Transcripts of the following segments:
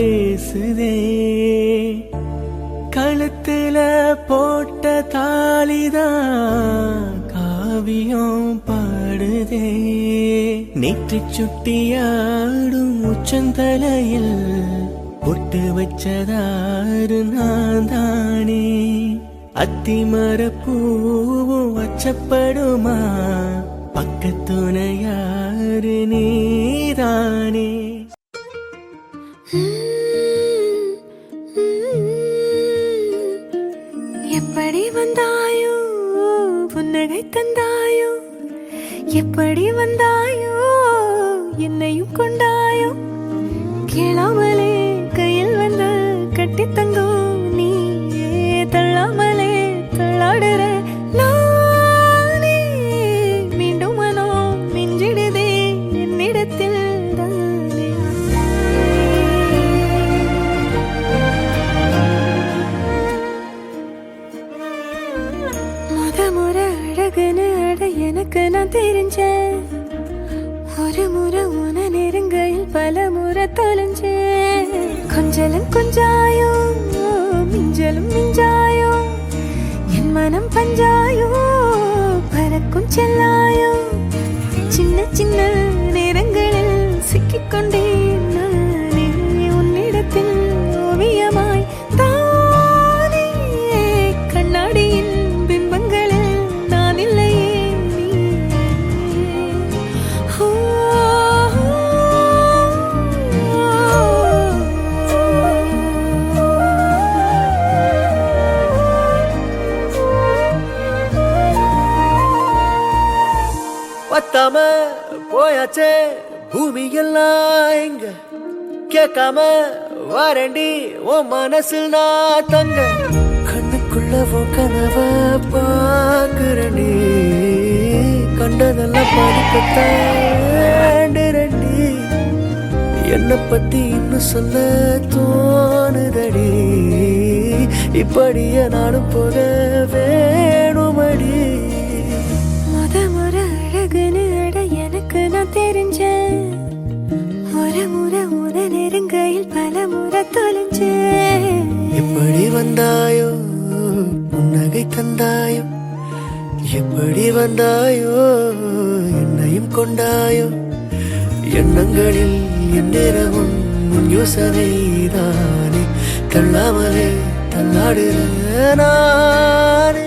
பேசுதே, கழுத்துல போட்ட தாலிதான் காவியம் பாடுதே. நேற்று சுட்டியாடும் உச்சந்தலையில் பொட்டு வச்சதாரு நான் தானே. அத்திமர பூவும் வச்சப்படுமா, பக்கத்துணையாரு நீதானே. எப்படி வந்தாயோ புன்னகை தந்தாயோ, எப்படி வந்தாயோ என்னையும் கொண்டாயோ. கேளாமலே கையில் வந்த கட்டி தங்கும் நீ, தள்ளாமலே தள்ளாடுற நானே. மீண்டும் மனோ மிஞ்சிடுதே என்னிடத்தில் தானே. முறை அழகுன்னு அட எனக்கு நான் தெரிஞ்சேன். ஒரு முறை உன நெருங்கையில் பல முறை தொலைஞ்சேன். கொஞ்சலும் கொஞ்சாயோ மிஞ்சலும் மிஞ்சாயோ, என் மனம் பஞ்சாயோ பறக்கும் செல்லாயோ. சின்ன சின்ன நேரங்களில் சிக்கிக்கொண்டேன் நானே உன்னிடத்தில் ஓவியமாய் தானே. கண்ணாடியின் பிம்பங்களில் நான் இல்லையே நீ. பத்தாம போயாச்சே பூமி எல்லாம் இங்க, கேட்காம வாரண்டி உன் மனசில் நான் தங்க. கண்ணுக்குள்ள உன் கனவ பாக்குறண்டி, கண்டதெல்லாம் பாதிப்பத்தாண்டுரண்டி. என்னை பத்தி இன்னும் சொல்ல தோணுதடி, இப்படியே நானும் போக வேணுமடி. முறை அழகுன்னு அட எனக்கு நான் தெரிஞ்சேன். ஒரு முறை உன நெருங்கையில் பல முறை தொலைஞ்சேன். எப்படி வந்தாயோ புன்னகை தந்தாயோ, எப்படி வந்தாயோ என்னையும் கொண்டாயோ. எண்ணங்களில் எந்நேரமும் உன் யோசனை தானே, தள்ளாமலே தள்ளாடுற நானே.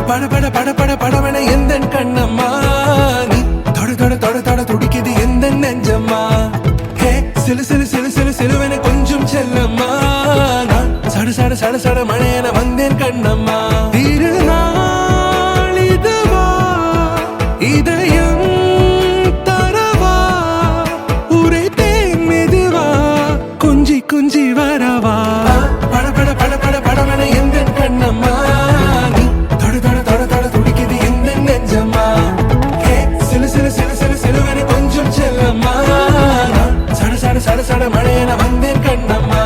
பட பட பட படவன எந்த கண்ணம்மா, நீ தொட தொட தொட தொட துடிக்குது எந்த நெஞ்சம்மா. ஹே சிலு சிலு சிலு சிலு சிலுவன கொஞ்சம் செல்லம்மா, நான் சட சட சட சட மழையன வந்தேன் கண்ணம்மா. திருநாள் இதுவா இதயம் தரவா, உரைத்தேன் மெதுவா குஞ்சி குஞ்சி வரவா. பட பட பட பட படவன எந்த கண்ணம்மா, சட சட மழையன வந்தேன் கண்ணம்மா.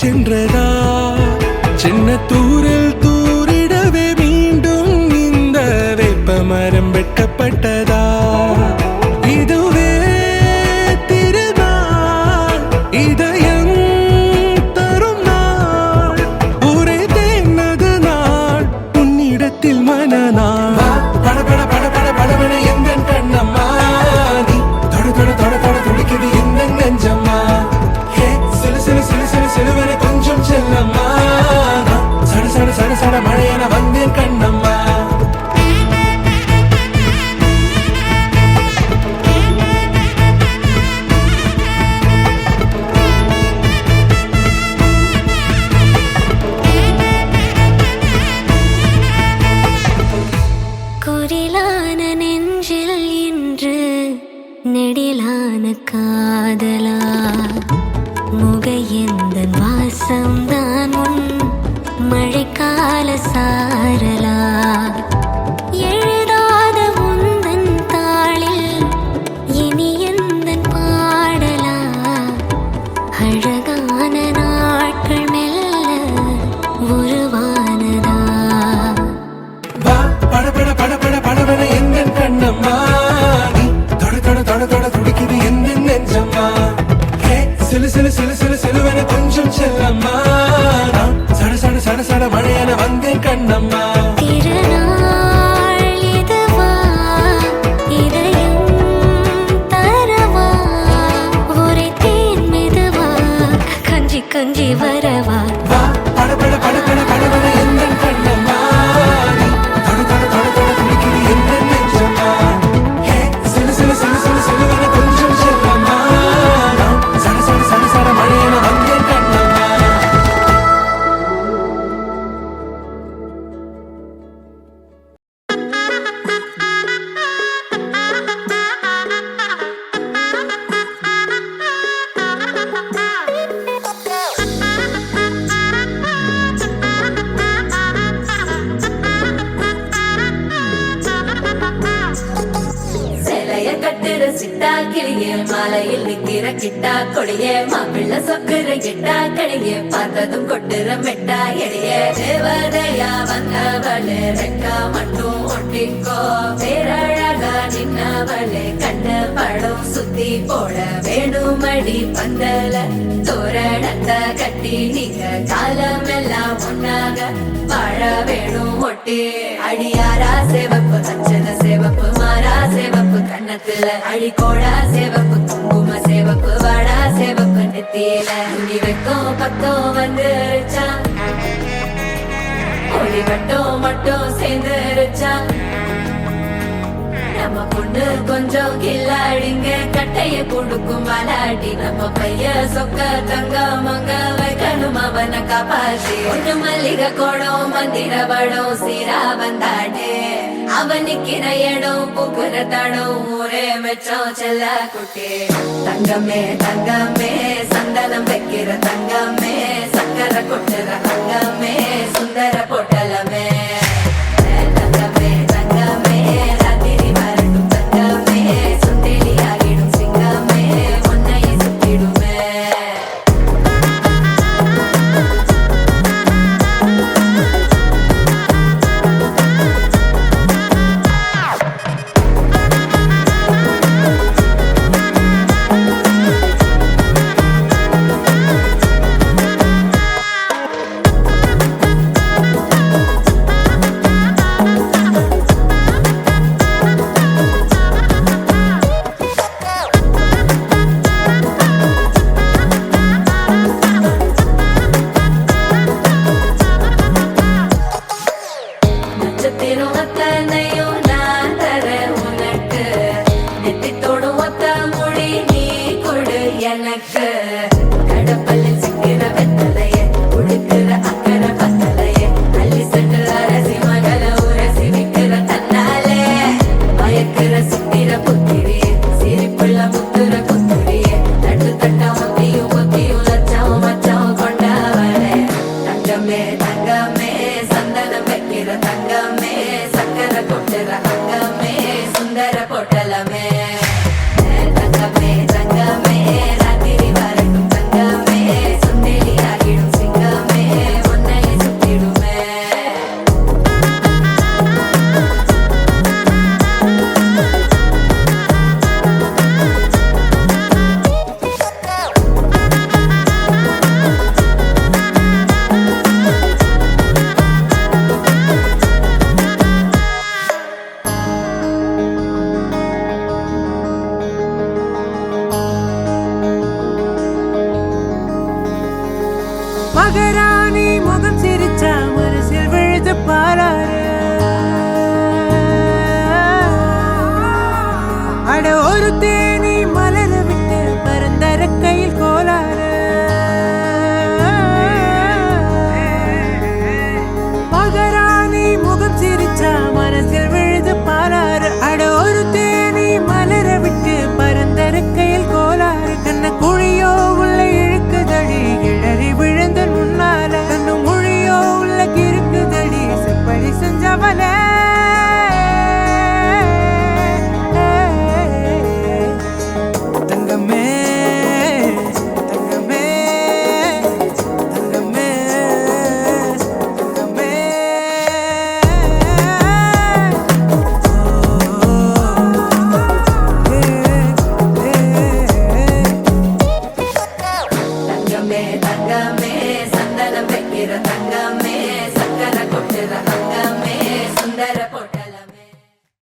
சென்றதா சின்ன தூரில் தூரிடவே மீண்டும் இந்த வேப்ப மரம் வெட்டப்பட்டதா இதுவே திருநாள் இதயம் தரும் நாள் ஒரே தேனது நாள் உன்னிடத்தில் மனநாள் பட பட பட பட படவென எந்த கண்ணம்மா நீ தொட தொட தொட தொட துடிக்குது எந்த நெஞ்சம்மா ஹே சிலு சிலு சிலு சிலு சிலுவென கொஞ்சம் செல்லம்மா சட சட சட சட மழையென வந்தேன் கண்ணம்மா குரிலான நெஞ்சில் இன்று நெடிலான காதலா முக எந்த வாசம்தான் உன் மழைக்கால சாரலா எழுதாத உந்தன் தாளில் இனி எந்தன் பாடலா அழகான நாட்கள் மெல்ல உருவானதா வா பட பட பட பட படவென எந்த கண்ணம்மா நீ தொட தொட தொட தொட துடிக்குது எந்த நெஞ்சம்மா ஹே சிலு சிலு சிலு சிலு சிலுவென கொஞ்சம் செல்லம்மா சட சட சட சட மழையென வந்தேன் கண்ணம்மா திருநாள் இதுவா இதயம் தரவா ஒரே தேன் மெதுவா கஞ்சி கஞ்சி வரவா வா பட பட பட பட படவென எந்த கண்ணம்மா நீ தொட தொட தொட தொட துடிக்குது எந்த நெஞ்சம்மா ஹே சிலு சிலு சிலு சிலு சிலுவென கொஞ்சம் செல்லம்மா சட சட சட சட மழையென வந்தேன் கண்ணம்மா சேலைய கட்டுற சிட்டா கிளியே மாலையில் நிக்கிற கிட்டா கொடியே மாப்பிள்ள சொக்குற கிட்டா கடியே பார்த்ததும் கொட்டுற மெட்டா எடியே தேவதையா வந்தவளே ரெக்கா மட்டும் ஒட்டிக்கோ பேரழகா நின்னவளே கண்ணு படம் சுத்தி போட வேணுமடி பந்தல தோரணத்தை கட்டி நீங்க காலமெல்லாம் ஒன்னாக வாழ வேணும் ஒட்டி அடியாரா சேவப்பு கஞ்சன சேவப்பு மாறா சேவப்பு கண்ணத்துல அழிகோடா சேவப்பு குங்கும சேவப்பு வாடா சேவப்பு நெத்தியில துணி வைக்கும் பக்கம் வந்துருச்சா ஒளி மட்டும் சேர்ந்துருச்சா நம்ம பொண்ணு கொஞ்சம் கில்லாடிங்க கட்டைய கொடுக்கும் வாலாடி நம்ம பைய சொக்க தங்க மங்க வைக்கணும் அவனை காப்பாத்தி ஒண்ணு மல்லிகை கோடம் மந்திர வடம் சீரா வந்தாடே அவன் நிக்கிற இடம் பூக்குற தடம் ஊரே மெச்சம் செல்ல குட்டி தங்கமே தங்கமே சந்தனம் வைக்கிற தங்கமே சக்கரை கொட்டுற தங்கமே சுந்தர பொட்டலமே